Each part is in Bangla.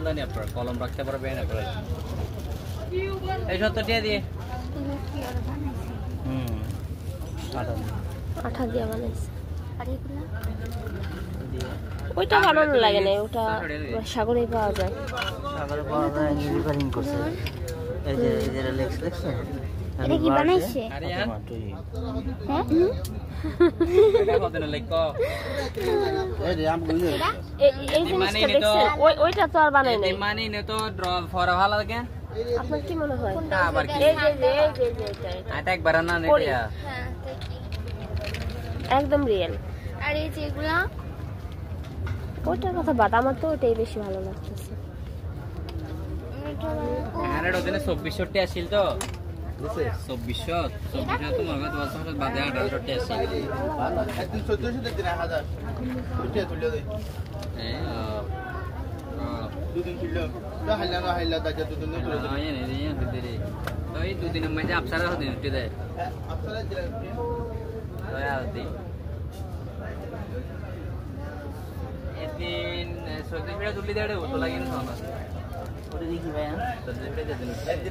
জানি আপনার কলম রাখতে পারবে না করে এই 70 টাকা দিয়ে আঠা দিয়ে বানাইছে আর এগুলা ওইটা বানানো লাগে না ওটা সাগরে পাওয়া যায় রিপেয়ারিং করছে এই যে লেক্স এটা কি বানাইছে আরে হ্যাঁ এটা কত না লেখো এই যে আম গুলো এই জিনিসটা দেখছেন ওইটা তো আর বানাই নাই মানে নে তো ড্র ফর ভালো লাগে আপনার কি মনে হয় না আবার কি এই যে এটা একবার না নে দিয়া হ্যাঁ একদম রিয়েল আর এই যে এগুলা ওইটার কথা বাদ আমার তো ওইটাই বেশি ভালো লাগতেছে আরে ওদিনে 2400 টাকা আসিল তো 2400 তো মনে হয় 10 বাদে 1800 টাকা আসিল ভালো একদিন 1400 দিতে না 1000 ওইটা তুলে দে দুদিন ছিল তো হাইলা দাজা দুদিন তুলে দে এই নে দিদি তো এই দুদিনের মধ্যে আপসারা হদিন উঠে দেয় আপনারা দিলেন তো আদি এদিন সত্যি তুলি দেড়ে তো লাগে না না ওটা দেখি ভাই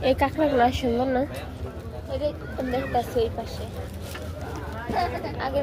এই কাঁকড়াগুলো সুন্দর না এটা দেখতেছি এই পাশে আগে